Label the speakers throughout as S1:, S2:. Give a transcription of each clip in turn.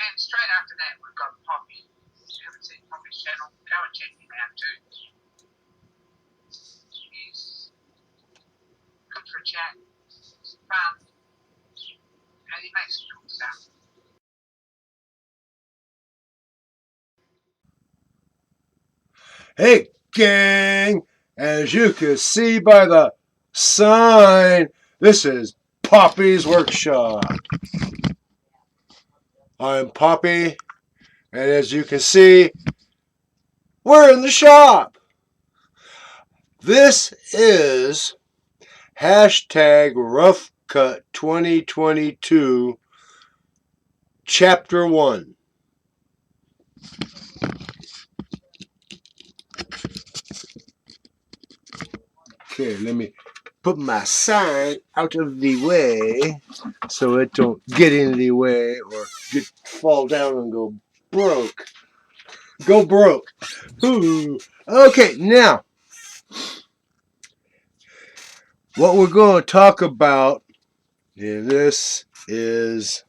S1: And straight after that, we've got Poppy. If you haven't seen Poppy's channel, go and check him out too. He's good for a chat. He's fun. And he makes cool stuff.
S2: Hey, gang! As you can see by the sign, this is Poppy's Workshop. I'm Poppy, and as you can see, we're in the shop. This is hashtag Rough Cut 2022, Chapter 1. Okay, let me put my sign out of the way so it don't get in the way or fall down and go broke. Go broke. Ooh. Okay, now what we're going to talk about in this is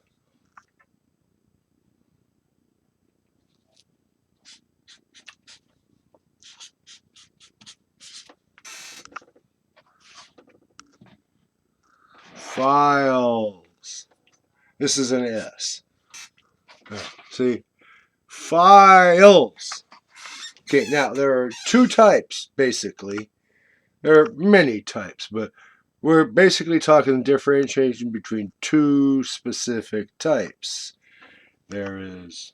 S2: files. This is an S. See, files. Okay, now there are two types basically. There are many types, but we're basically talking differentiation between two specific types. There is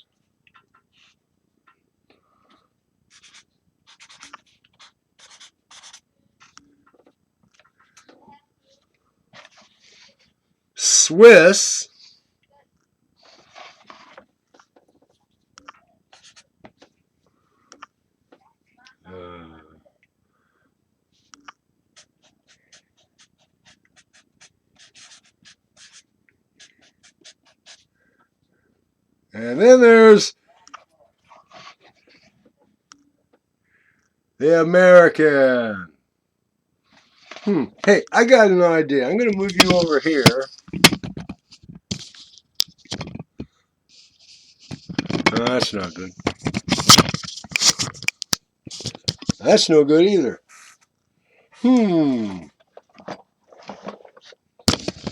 S2: Swiss and then there's the American. Hey, I got an idea. I'm going to move you over here. Oh, that's not good. That's no good either.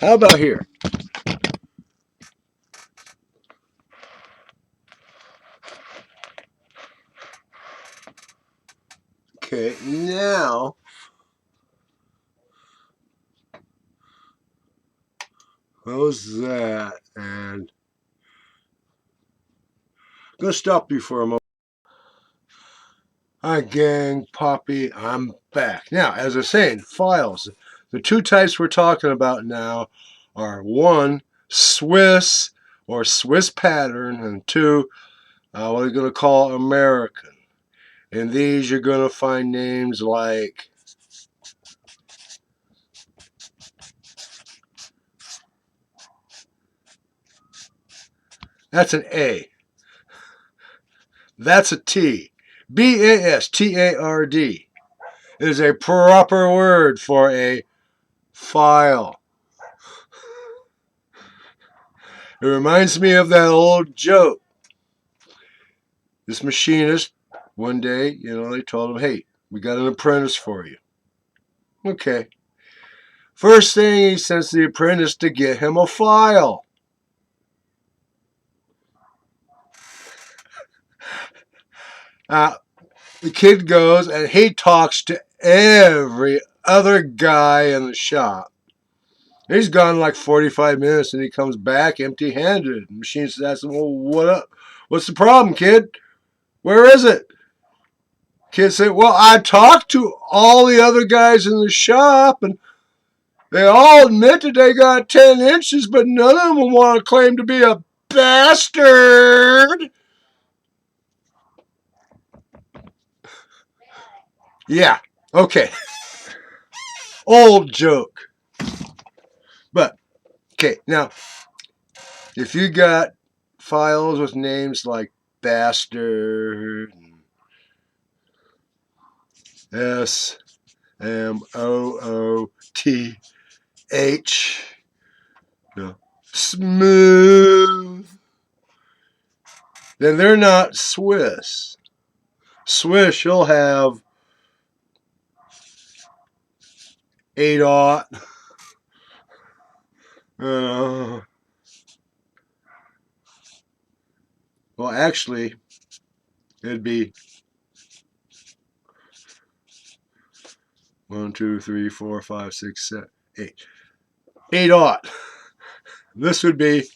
S2: How about here? Okay, now how's that? And I'm going to stop you for a moment. Hi, gang, Poppy, I'm back. Now, as I was saying, files. The two types we're talking about now are one, Swiss or Swiss pattern, and two, what we're going to call American. In these, you're going to find names like that's an A. That's a T. BASTARD is a proper word for a file. It reminds me of that old joke. This machinist, one day, they told him, hey, we got an apprentice for you. Okay. First thing, he sends the apprentice to get him a file. The kid goes and he talks to every other guy in the shop. He's gone like 45 minutes and he comes back empty-handed. The machinist asks him, well, what up? What's the problem, kid? Where is it? Kid said, well, I talked to all the other guys in the shop and they all admit that they got 10 inches, but none of them want to claim to be a bastard. Yeah, okay. Old joke. But, okay, now, if you got files with names like bastard, SMOOTH, smooth, then they're not Swiss. Swiss, you'll have 8/0. Well, actually, it'd be 1, 2, 3, 4, 5, 6, 7, 8. 8/0. This would be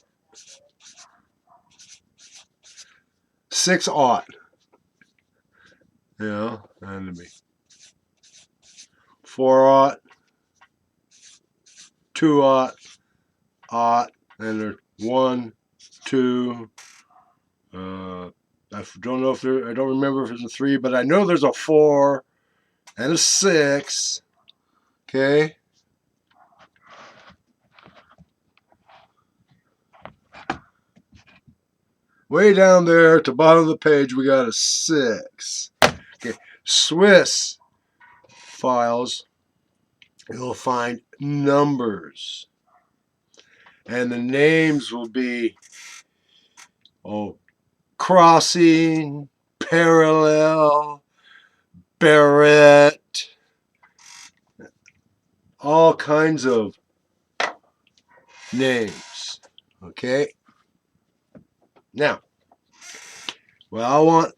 S2: 6/0. You know, and it'd be 4/0, 2/0, 0, and there's 1, 2. I don't know if there. I don't remember if there's a 3, but I know there's a 4 and a 6. Okay. Way down there at the bottom of the page, we got a 6. Okay. Swiss files, you'll find numbers. And the names will be, crossing, parallel, Barrett, all kinds of names. Okay? Now, what I want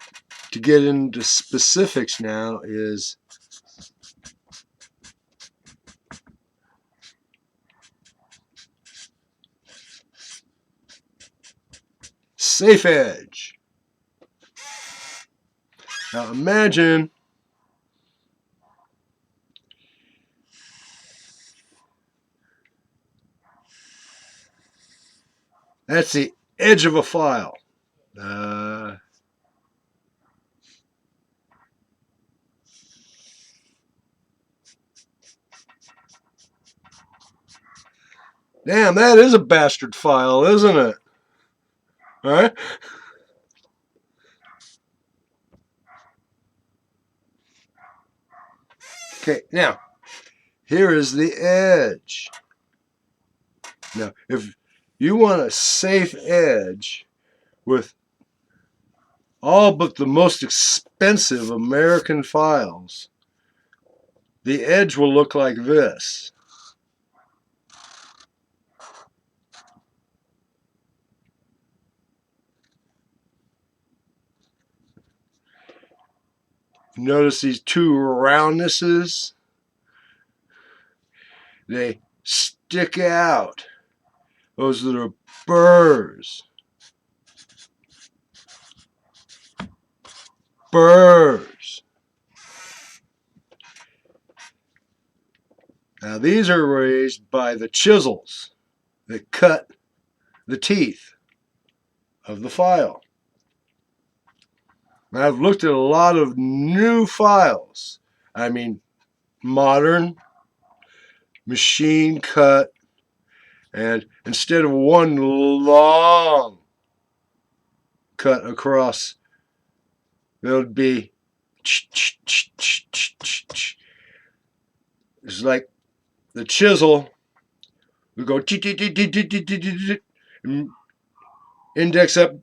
S2: to get into specifics now is safe edge. Now imagine that's the edge of a file. Damn, that is a bastard file, isn't it? All right. Okay, now, here is the edge. Now, if you want a safe edge with all but the most expensive American files, the edge will look like this. Notice these two roundnesses? They stick out. Those are the burrs. Burrs. Now these are raised by the chisels that cut the teeth of the file. Now, I've looked at a lot of new files. I mean, modern, machine cut, and instead of one long cut across, there would be it's like the chisel would go index up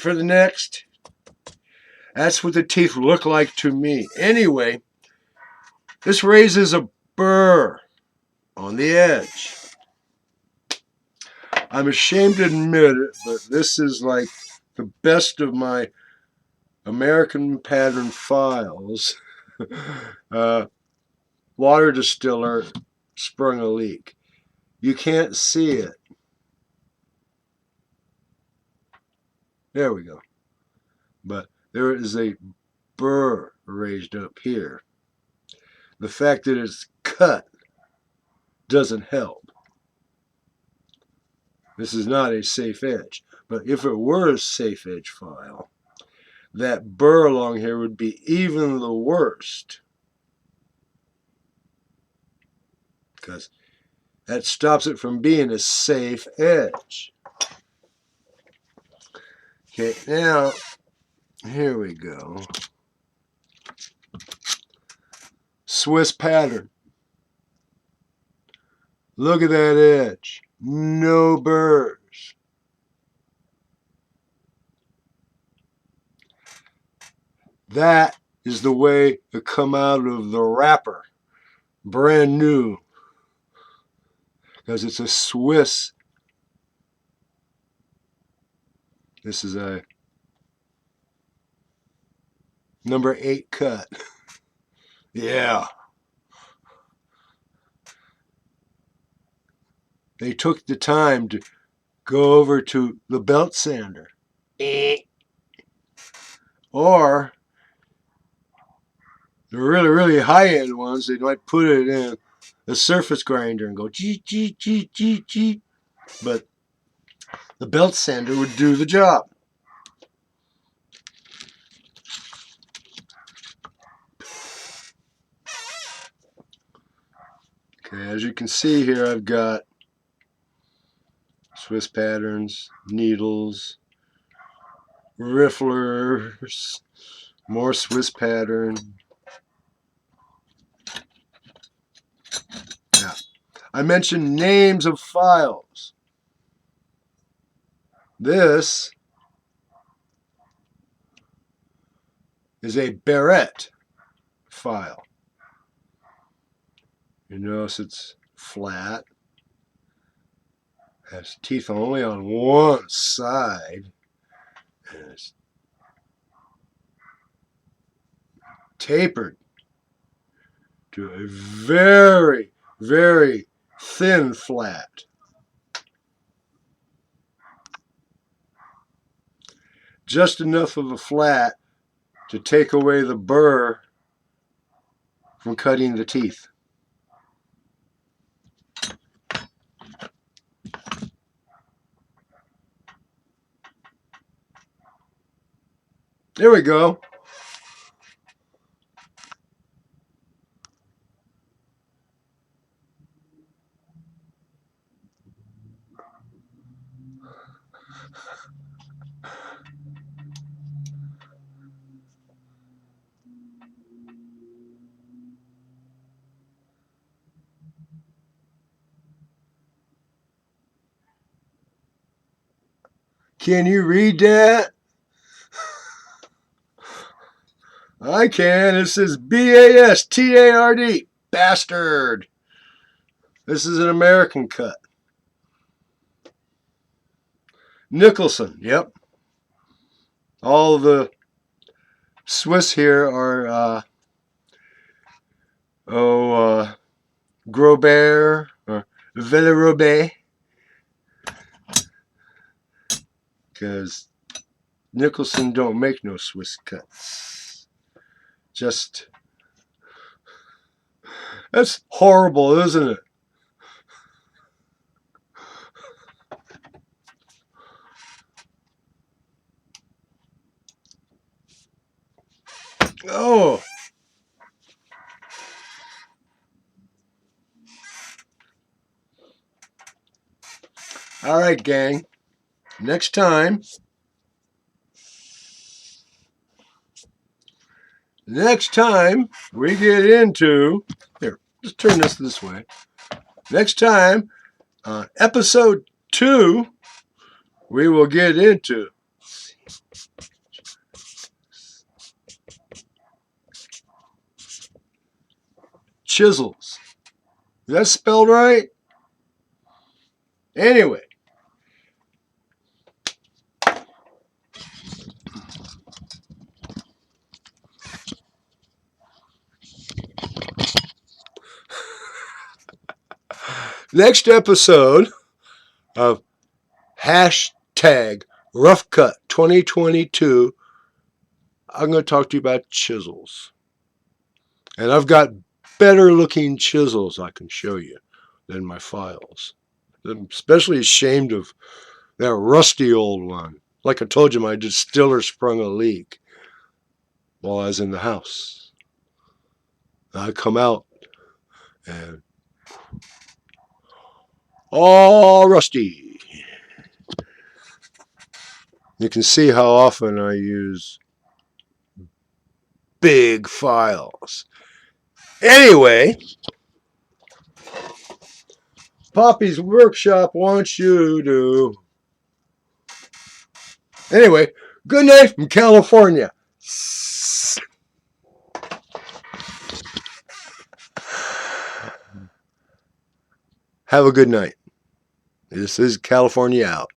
S2: for the next. That's what the teeth look like to me. Anyway, this raises a burr on the edge. I'm ashamed to admit it, but this is like the best of my American pattern files. Water distiller sprung a leak. You can't see it. There we go. But there is a burr raised up here. The fact that it's cut doesn't help. This is not a safe edge. But if it were a safe edge file, that burr along here would be even the worst. Because that stops it from being a safe edge. Okay, now, here we go. Swiss pattern. Look at that edge. No burrs. That is the way it come out of the wrapper. Brand new. Because it's a Swiss. This is a number 8 cut. Yeah. They took the time to go over to the belt sander. Or the really, really high-end ones, they might put it in a surface grinder and go gee, gee, gee, gee, gee. But the belt sander would do the job. Okay, as you can see here, I've got Swiss patterns, needles, rifflers, more Swiss pattern. Yeah. I mentioned names of files. This is a Barrett file. You notice it's flat, has teeth only on one side, and it's tapered to a very, very thin flat. Just enough of a flat to take away the burr from cutting the teeth. There we go. Can you read that? I can. It says B-A-S-T-A-R-D. Bastard. This is an American cut. Nicholson. Yep. All the Swiss here are Grobert or Villerobe, because Nicholson don't make no Swiss cuts. Just, that's horrible, isn't it? Oh. All right, gang. Next time we get into, here, just turn this way. Next time, episode 2, we will get into chisels. Is that spelled right? Anyway. Next episode of hashtag Rough Cut 2022, I'm going to talk to you about chisels. And I've got better looking chisels I can show you than my files. I'm especially ashamed of that rusty old one. Like I told you, my distiller sprung a leak while I was in the house. I come out and all rusty. You can see how often I use big files. Anyway, Poppy's Workshop wants you to... Anyway, good night from California. Have a good night. This is California Out.